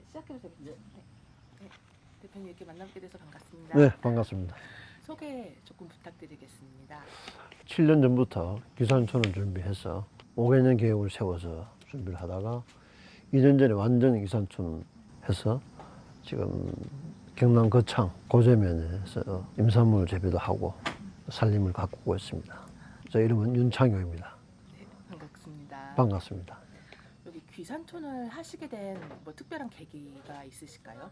네, 시작해도 되겠죠? 네. 네. 대표님 이렇게 만나게 돼서 반갑습니다. 네, 반갑습니다. 소개 조금 부탁드리겠습니다. 7년 전부터 기산촌을 준비해서 5개년 계획을 세워서 준비를 하다가 2년 전에 완전히 기산촌 해서 지금 경남 거창 고재면에서 임산물 재배도 하고 살림을 가꾸고 있습니다. 제 이름은 윤창효입니다. 네, 반갑습니다. 반갑습니다. 여기 귀산촌을 하시게 된 뭐 특별한 계기가 있으실까요?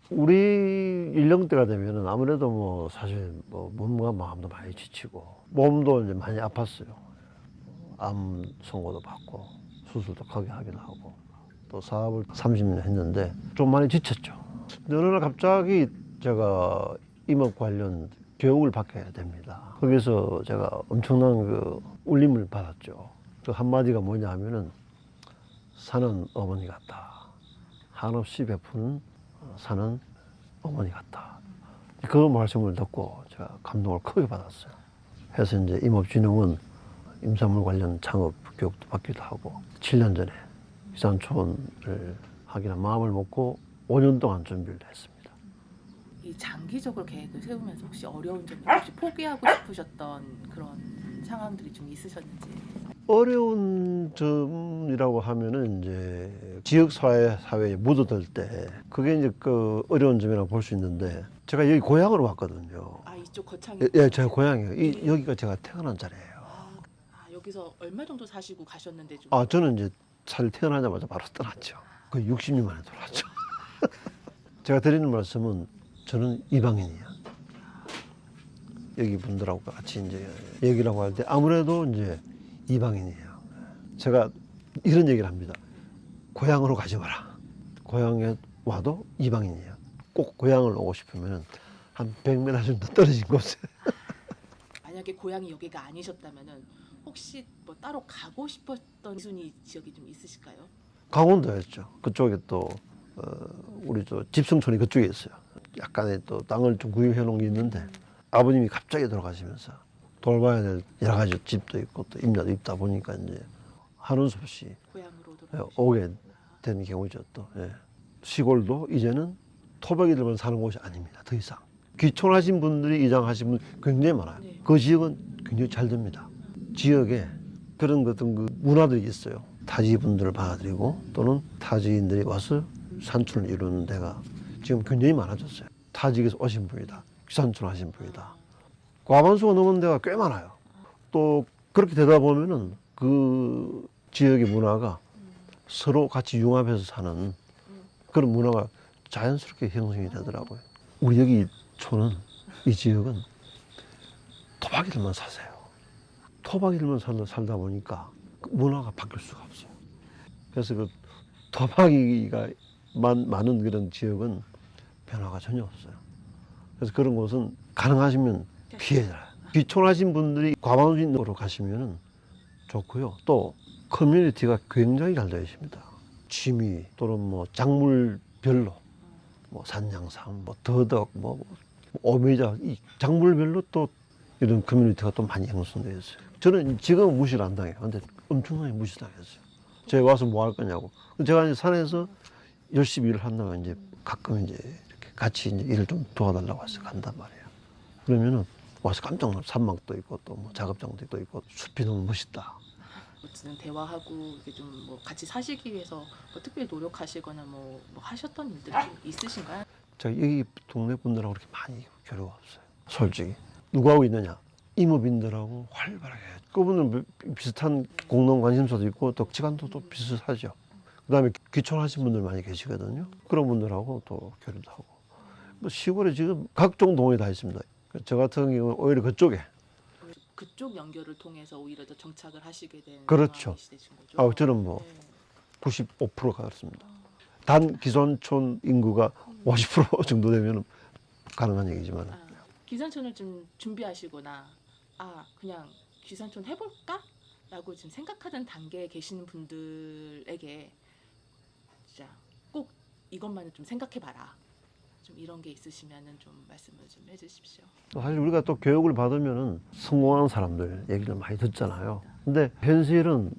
우리 연령대가 되면은 아무래도 뭐 사실 뭐 몸과 마음도 많이 지치고 몸도 이제 많이 아팠어요. 암 선고도 받고 수술도 크게 하기도 하고 또 사업을 30년 했는데 좀 많이 지쳤죠. 근데 어느 날 갑자기 제가 임업 관련 교육을 받게 됩니다. 거기서 제가 엄청난 그 울림을 받았죠. 그 한마디가 뭐냐 하면은 산은 어머니 같다. 한없이 베푸는 산은 어머니 같다. 그 말씀을 듣고 제가 감동을 크게 받았어요. 해서 이제 임업진흥원 임산물 관련 창업 교육도 받기도 하고 7년 전에 기산촌을 하기로 마음을 먹고 5년 동안 준비를 했습니다. 이 장기적으로 계획을 세우면서 혹시 어려운 점이 혹시 포기하고 싶으셨던 그런 상황들이 좀 있으셨는지? 어려운 점이라고 하면은 이제 지역 사회에 묻어들 때 그게 이제 그 어려운 점이라고 볼 수 있는데 제가 여기 고향으로 왔거든요. 아, 이쪽 거창이. 예, 제 고향이에요. 여기가 제가 태어난 자리예요. 여기서 얼마 정도 사시고 가셨는데 좀. 저는 이제 태어나자마자 바로 떠났죠. 거의 60년 만에 돌아왔죠. 제가 드리는 말씀은 저는 이방인이야. 여기 분들하고 같이 이제 얘기라고 할 때 아무래도 이제 이방인이에요. 제가 이런 얘기를 합니다. 고향으로 가지 마라. 고향에 와도 이방인이에요. 꼭 고향을 오고 싶으면 한 100m 정도 떨어진 곳에. 만약에 고향이 여기가 아니셨다면은 혹시 뭐 따로 가고 싶었던 순위 지역이 좀 있으실까요? 강원도였죠. 그쪽에 또 우리 저 집성촌이 그쪽에 있어요. 약간의 또 땅을 좀 구입해 놓은 게 있는데 아버님이 갑자기 돌아가시면서 돌봐야 될 여러 가지 집도 있고 또 임야도 있다 보니까 이제 하는 수 없이 고향으로 돌아오시고. 오게 된 경우죠. 또 시골도 이제는 토박이들만 사는 곳이 아닙니다. 더 이상 귀촌하신 분들이 이장하신 분 굉장히 많아요. 네. 그 지역은 굉장히 잘 됩니다. 지역에 그런 어떤 그 문화들이 있어요. 타지 분들을 받아들이고 또는 타지인들이 와서 산촌을 이루는 데가 지금 굉장히 많아졌어요. 타지에서 오신 분이다. 귀산촌 하신 분이다. 과반수가 넘는 데가 꽤 많아요. 또 그렇게 되다 보면은 그 지역의 문화가 서로 같이 융합해서 사는 그런 문화가 자연스럽게 형성이 되더라고요. 우리 여기 촌은, 이 지역은 토박이들만 사세요. 토박이들만 살다 보니까 그 문화가 바뀔 수가 없어요. 그래서 그 토박이가 많은 그런 지역은 변화가 전혀 없어요. 그래서 그런 곳은 가능하시면 피해라. 귀촌하신 분들이 과반수로 가시면은 좋고요. 또 커뮤니티가 굉장히 잘 되어 있습니다. 취미 또는 뭐 작물별로 뭐 산양삼, 뭐 더덕, 뭐 오미자 이 작물별로 또 이런 커뮤니티가 또 많이 형성되어 있어요. 저는 지금은 무시를 안 당해요. 근데 엄청나게 무시당했어요. 제가 와서 뭐 할 거냐고. 제가 이제 산에서 열심히 일을 한다고 이제 가끔 이제 이렇게 같이 이제 일을 좀 도와달라고 해서 간단 말이에요. 그러면은 와서 깜짝 놀라. 산막도 있고 또 뭐 작업장도 있고 숲이 너무 멋있다. 어쨌든 대화하고 이게 좀 뭐 같이 사시기 위해서 뭐 특별히 노력하시거나 뭐 하셨던 일들이 좀 있으신가요? 제가 여기 동네 분들하고 그렇게 많이 교류가 없어요. 솔직히. 누구하고 있느냐? 임업인들하고 활발하게. 그분은 비슷한 공동 관심사도 있고 또 시간도 또 비슷하죠. 그 다음에 귀촌하신 분들 많이 계시거든요. 그런 분들하고 또 교류도 하고. 뭐 시골에 지금 각종 동호회 다 있습니다. 저 같은 경우는 오히려 그쪽에. 그쪽 연결을 통해서 오히려 더 정착을 하시게 된 그렇죠. 상황이 되신 거죠? 저는 뭐 네. 95%가 그렇습니다. 단 기산촌 인구가 50% 정도 되면 가능한 얘기지만. 귀산촌을 좀 준비하시거나 그냥 귀산촌 해볼까? 라고 지금 생각하는 단계에 계시는 분들에게 진짜 꼭 이것만은 좀 생각해봐라. 좀 이런 게 있으시면은 좀 말씀을 좀 해주십시오. 사실 우리가 또 교육을 받으면은 성공한 사람들 얘기를 많이 듣잖아요. 근데 현실은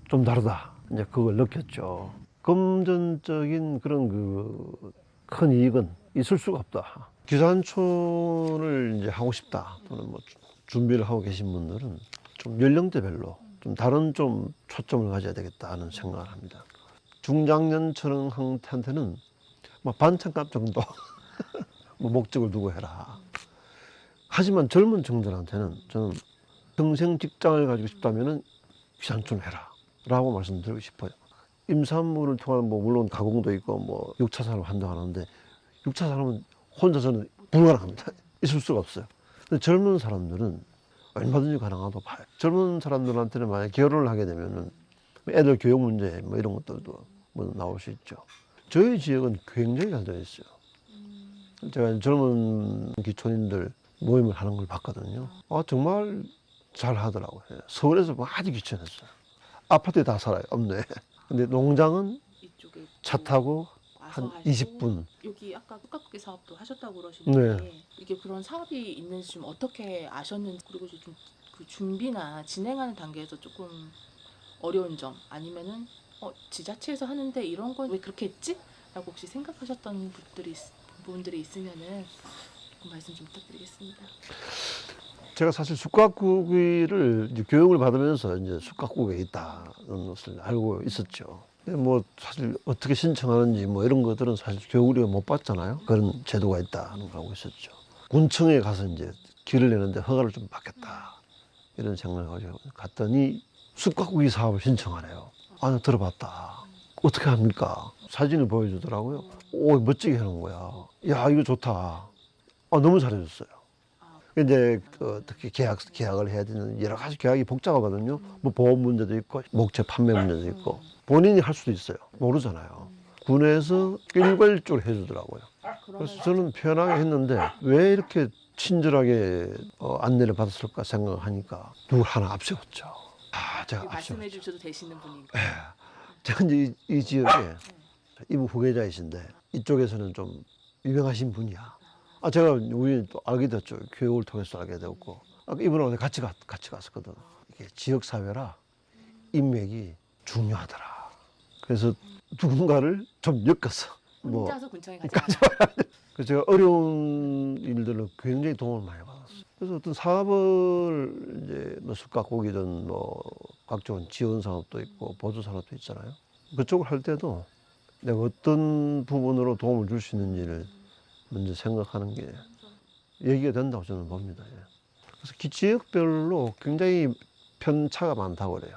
좀 다르다. 이제 그걸 느꼈죠. 금전적인 그런 그 큰 이익은 있을 수가 없다. 기산촌을 이제 하고 싶다 또는 뭐 준비를 하고 계신 분들은 좀 연령대별로 좀 다른 좀 초점을 가져야 되겠다 하는 생각을 합니다. 중장년층한테는 뭐 반찬값 정도 뭐 목적을 두고 해라. 하지만 젊은 층들한테는 저는 평생 직장을 가지고 싶다면은 기산촌 해라 라고 말씀드리고 싶어요. 임산물을 통한 뭐 물론 가공도 있고 뭐 6차 산업 한다고 하는데 6차 산업은 혼자서는 불가능합니다. 있을 수가 없어요. 근데 젊은 사람들은 얼마든지 가능하다고 봐요. 젊은 사람들한테는 만약 결혼을 하게 되면은 애들 교육 문제 뭐 이런 것들도 뭐 나올 수 있죠. 저희 지역은 굉장히 잘 되어 있어요. 제가 젊은 기촌인들 모임을 하는 걸 봤거든요. 아, 정말 잘 하더라고요. 서울에서 많이 귀촌했어요. 아파트에 다 살아요. 없네. 근데 농장은 이쪽에 차 타고 와서 한 하시고, 20분. 여기 아까 뚝딱구기 사업도 하셨다고 그러시는데 네. 이게 그런 사업이 있는지 좀 어떻게 아셨는지, 그리고 좀 그 준비나 진행하는 단계에서 조금 어려운 점, 아니면은 지자체에서 하는데 이런 건 왜 그렇게 했지? 라고 혹시 생각하셨던 부분들이 있으면은 그 말씀 좀 부탁드리겠습니다. 제가 사실 숯가구기를 이제 교육을 받으면서 이제 숯가구기가 있다는 것을 알고 있었죠. 근데 뭐 사실 어떻게 신청하는지 뭐 이런 것들은 사실 교육을 못 받잖아요. 그런 제도가 있다는 걸 알고 있었죠. 군청에 가서 이제 길을 내는데 허가를 좀 받겠다 이런 생각을 가지고 갔더니 숯가구기 사업을 신청하래요. 아, 나 들어봤다. 어떻게 합니까? 사진을 보여주더라고요. 오, 멋지게 해놓은 거야. 야, 이거 좋다. 아, 너무 잘해줬어요. 이제 특히 계약을 해야 되는 여러 가지 계약이 복잡하거든요. 뭐 보험 문제도 있고 목재 판매 문제도 있고 본인이 할 수도 있어요. 모르잖아요. 군에서 일괄적으로 해주더라고요. 그래서 저는 편하게 했는데 왜 이렇게 친절하게 안내를 받았을까 생각하니까 누굴 하나 앞세웠죠. 아, 제가 말씀해 앞세웠죠. 주셔도 되시는 분인가? 제가 이제 이 지역에 이분 후계자이신데 이쪽에서는 좀 유명하신 분이야. 아, 제가 우연히 또 알게 됐죠. 교육을 통해서 알게 되었고. 이분하고 같이 갔었거든. 이게 지역사회라 인맥이 중요하더라. 그래서 누군가를 좀 엮었어. 뭐. 혼자서 군청에 가지 그래서 제가 어려운 일들을 굉장히 도움을 많이 받았어요. 그래서 어떤 사업을 이제 뭐 숯가구기든 뭐 각종 지원 사업도 있고 보조 사업도 있잖아요. 그쪽을 할 때도 내가 어떤 부분으로 도움을 줄 수 있는지를 먼저 생각하는 게 얘기가 된다고 저는 봅니다. 예. 그래서 지역별로 굉장히 편차가 많다고 그래요.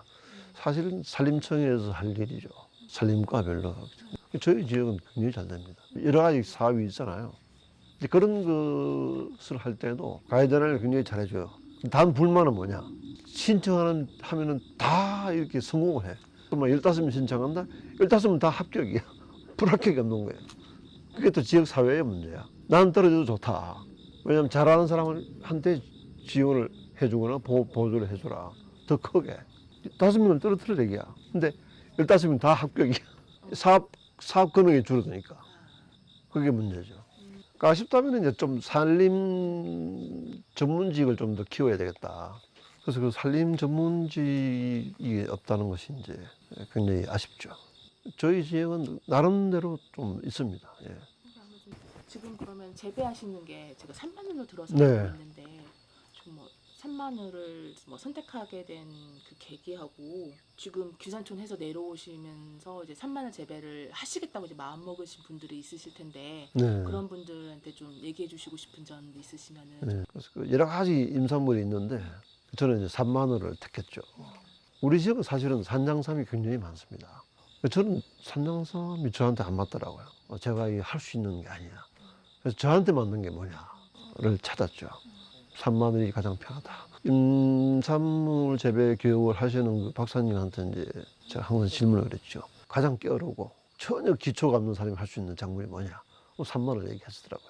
사실은 산림청에서 할 일이죠. 산림과별로. 저희 지역은 굉장히 잘 됩니다. 여러 가지 사업이 있잖아요. 이제 그런 것을 할 때도 가이드라인을 굉장히 잘해줘요. 단 불만은 뭐냐? 하면은 다 이렇게 성공을 해. 정말 15명 신청한다? 15명 다 합격이야. 불합격이 없는 거예요. 그게 또 지역 사회의 문제야. 나는 떨어져도 좋다. 왜냐면 잘하는 사람한테 지원을 해주거나 보조를 해주라. 더 크게. 5명을 떨어뜨릴 얘기야. 근데 15명 다 합격이야. 사업 금액이 줄어드니까. 그게 문제죠. 그러니까 아쉽다면 이제 좀 산림 전문직을 좀 더 키워야 되겠다. 그래서 그 산림 전문직이 없다는 것이 이제 굉장히 아쉽죠. 저희 지역은 나름대로 좀 있습니다. 예. 지금 그러면 재배하시는 게 제가 산마늘로 들어서 네. 알고 있는데 좀 뭐 산마늘을 뭐 선택하게 된 그 계기하고 지금 규산촌 해서 내려오시면서 이제 산마늘 재배를 하시겠다고 이제 마음 먹으신 분들이 있으실 텐데 네. 그런 분들한테 좀 얘기해 주시고 싶은 점도 있으시면은 네. 그래서 그 여러 가지 임산물이 있는데 저는 이제 산마늘을 택했죠. 우리 지역은 사실은 산장삼이 굉장히 많습니다. 저는 산장삼이 저한테 안 맞더라고요. 제가 할 수 있는 게 아니야. 그래서 저한테 맞는 게 뭐냐를 찾았죠. 산마늘이 가장 편하다. 임산물 재배 교육을 하시는 그 박사님한테 이제 제가 항상 질문을 그랬죠. 가장 깨어르고 전혀 기초가 없는 사람이 할 수 있는 작물이 뭐냐? 산마늘 얘기하시더라고요.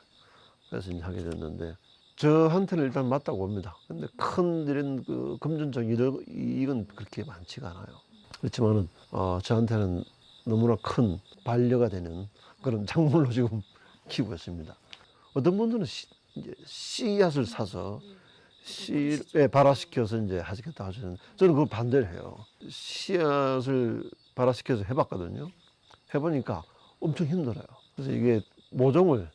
그래서 이제 하게 됐는데 저한테는 일단 맞다고 봅니다. 근데 큰 이런 그 금전적 이익은 그렇게 많지가 않아요. 그렇지만은 저한테는 너무나 큰 반려가 되는 그런 작물로 지금 키우고 있습니다. 어떤 분들은 이제 씨앗을 사서 씨에 발화시켜서 이제 하시겠다 하시는 저는 그걸 반대를 해요. 씨앗을 발화시켜서 해봤거든요. 해보니까 엄청 힘들어요. 그래서 이게 모종을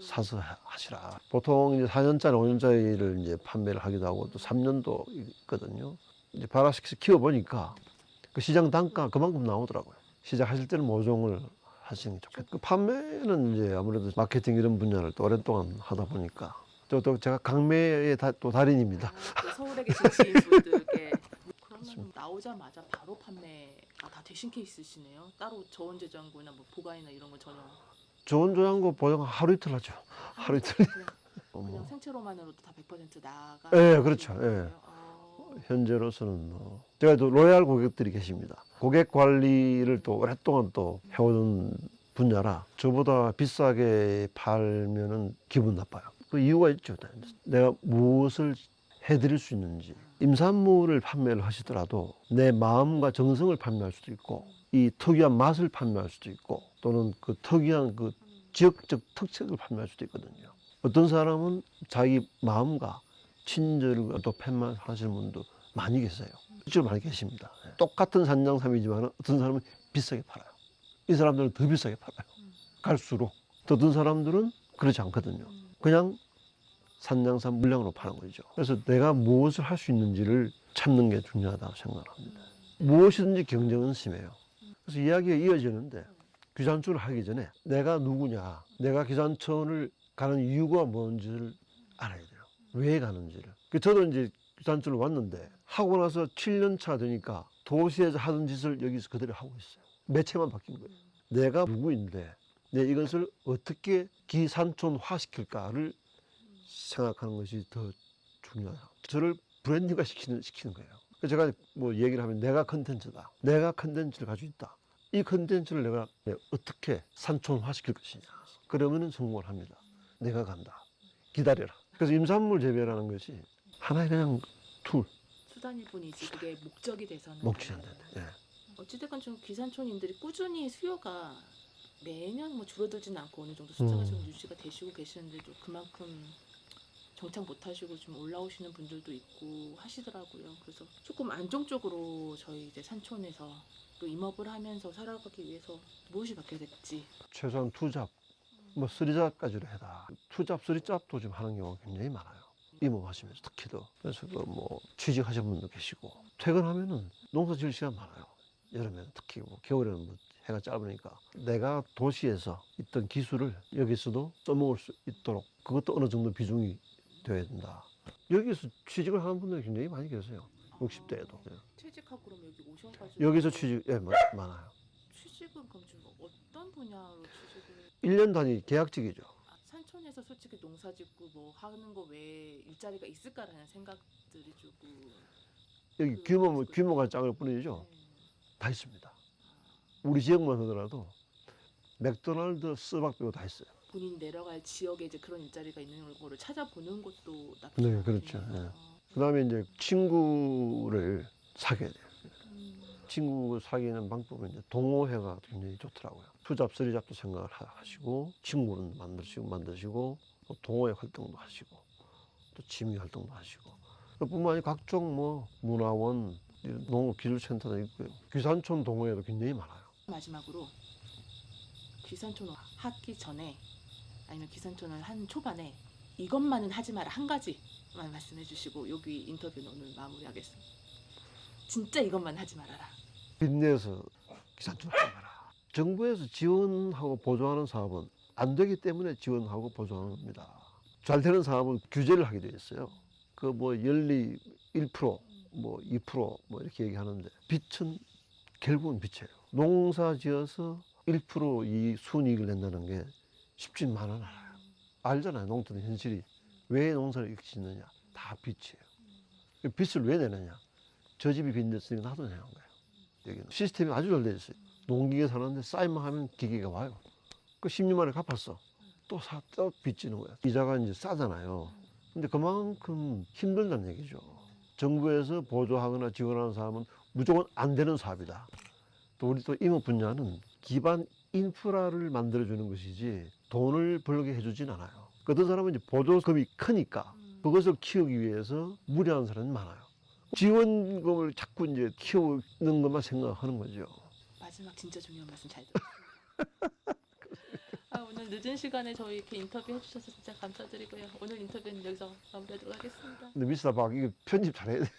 사서 하시라. 보통 이제 4년짜리, 5년짜리를 이제 판매를 하기도 하고 또 3년도 있거든요. 이제 발화시켜서 키워보니까 그 시장 단가 그만큼 나오더라고요. 시작하실 때는 모종을 하시는 게 좋겠고, 그 판매는 이제 아무래도 마케팅 이런 분야를 또 오랫동안 하다 보니까 또 제가 강매의 또 달인입니다. 또 서울에 계신 지인분들께 그러면 나오자마자 바로 판매가 다 되신 케이스시네요. 따로 저온 제조한고나 뭐 보관이나 이런 거 전혀 좋은 조향고 보정 하루 이틀 하죠. 하루 이틀. 그냥 생체로만으로도 다 100% 나가. 예, 그렇죠. 예. 현재로서는 제가 또 로얄 고객들이 계십니다. 고객 관리를 또 오랫동안 또 해오는 분야라 저보다 비싸게 팔면은 기분 나빠요. 그 이유가 있죠. 내가 무엇을 해드릴 수 있는지. 임산물을 판매를 하시더라도 내 마음과 정성을 판매할 수도 있고, 이 특이한 맛을 판매할 수도 있고, 또는 그 특이한 그 지역적 특색을 판매할 수도 있거든요. 어떤 사람은 자기 마음과 친절과 또 팬만 하시는 분도 많이 계세요. 실제로 많이 계십니다. 똑같은 산양삼이지만 어떤 사람은 비싸게 팔아요. 이 사람들은 더 비싸게 팔아요. 갈수록. 또 어떤 사람들은 그렇지 않거든요. 그냥 산양삼 물량으로 파는 거죠. 그래서 내가 무엇을 할 수 있는지를 찾는 게 중요하다고 생각합니다. 무엇이든지 경쟁은 심해요. 그래서 이야기가 이어지는데, 귀산촌을 하기 전에 내가 누구냐, 내가 귀산촌을 가는 이유가 뭔지를 알아야 돼요. 왜 가는지를. 저도 이제 귀산촌을 왔는데 하고 나서 7년 차 되니까 도시에서 하던 짓을 여기서 그대로 하고 있어요. 매체만 바뀐 거예요. 내가 누구인데 내 이것을 어떻게 귀산촌화 시킬까를 생각하는 것이 더 중요해요. 저를 브랜딩화 시키는 거예요. 그래서 제가 뭐 얘기를 하면 내가 컨텐츠다. 내가 컨텐츠를 가지고 있다. 이 컨텐츠를 내가 어떻게 산촌화 시킬 것이냐. 그러면은 성공을 합니다. 내가 간다. 기다려라. 그래서 임산물 재배라는 것이 하나의 그냥 툴. 수단일 뿐이지 그게 목적이 돼서는. 목적이 안 된다. 예. 어찌됐건 좀 귀산촌님들이 꾸준히 수요가 매년 뭐 줄어들지는 않고 어느 정도 숫자가 좀 유지가 되시고 계시는데도 그만큼 정착 못하시고 좀 올라오시는 분들도 있고 하시더라고요. 그래서 조금 안정적으로 저희 이제 산촌에서 또 임업을 하면서 살아가기 위해서 무엇이 바뀌어야 될지. 최소한 투잡, 뭐 쓰리잡까지로 해라. 투잡, 쓰리잡도 지금 하는 경우가 굉장히 많아요. 임업하시면서 특히 더. 그래서 뭐 취직하신 분도 계시고, 퇴근하면은 농사 지을 시간 많아요. 여름에는 특히 뭐 겨울에는 뭐 해가 짧으니까 내가 도시에서 있던 기술을 여기서도 써먹을 수 있도록 그것도 어느 정도 비중이 되어야 된다. 여기서 취직을 하는 분들이 굉장히 많이 계세요. 60대에도. 취직하고 그럼 여기 오셔가지고 여기서 취직, 예, 많아요. 취직은 그럼 좀 어떤 분야로 취직을? 1년 단위 계약직이죠. 산촌에서 솔직히 농사 짓고 뭐 하는 거 외에 일자리가 있을까라는 생각들이 조금. 여기 규모가 작을 뿐이죠. 네. 다 있습니다. 우리 지역만 하더라도 맥도날드, 스벅 빼고 다 있어요. 본인이 내려갈 지역에 이제 그런 일자리가 있는 거를 찾아보는 것도 나쁘지 네, 않네요. 그렇죠. 예. 그 다음에 이제 친구를 사귀어야 돼요. 친구 사귀는 방법은 이제 동호회가 굉장히 좋더라고요. 투잡, 쓰리잡도 생각을 하시고, 친구를 만드시고, 또 동호회 활동도 하시고, 또 취미 활동도 하시고. 그뿐만 아니라 각종 뭐 문화원, 농업기술센터도 있고요. 귀산촌 동호회도 굉장히 많아요. 마지막으로 귀산촌 하기 전에 아니면 귀산촌을 한 초반에 이것만은 하지 마라 한 가지만 말씀해 주시고 여기 인터뷰는 오늘 마무리하겠습니다. 진짜 이것만 하지 말아라. 빚내서 귀산촌 하지 마라. 정부에서 지원하고 보조하는 사업은 안 되기 때문에 지원하고 보조하는 겁니다. 잘 되는 사업은 규제를 하게 되어 있어요. 그 뭐 연리 1%, 뭐 2%, 뭐 이렇게 얘기하는데 빚은 결국은 빚이에요. 농사 지어서 1%이 순이익을 낸다는 게 쉽지만은 않아요. 알잖아요. 농촌의 현실이. 왜 농사를 이렇게 짓느냐. 다 빚이에요. 빚을 왜 내느냐. 저 집이 빚 냈으니까 나도 내는 거예요. 여기는 시스템이 아주 잘 돼 있어요. 농기계 사는데 쌓이만 하면 기계가 와요. 그 10년 만에 갚았어. 또 빚지는 거야. 이자가 이제 싸잖아요. 근데 그만큼 힘들다는 얘기죠. 정부에서 보조하거나 지원하는 사업은 무조건 안 되는 사업이다. 또 우리 또 임업 분야는 기반 인프라를 만들어주는 것이지 돈을 벌게 해주진 않아요. 어떤 사람은 이제 보조금이 크니까 그것을 키우기 위해서 무리하는 사람이 많아요. 지원금을 자꾸 이제 키우는 것만 생각하는 거죠. 마지막 진짜 중요한 말씀 잘 들었어요. 오늘 늦은 시간에 저희 이렇게 인터뷰 해주셔서 진짜 감사드리고요. 오늘 인터뷰는 여기서 마무리하도록 하겠습니다. 근데 미스터 박 이거 편집 잘해야 돼.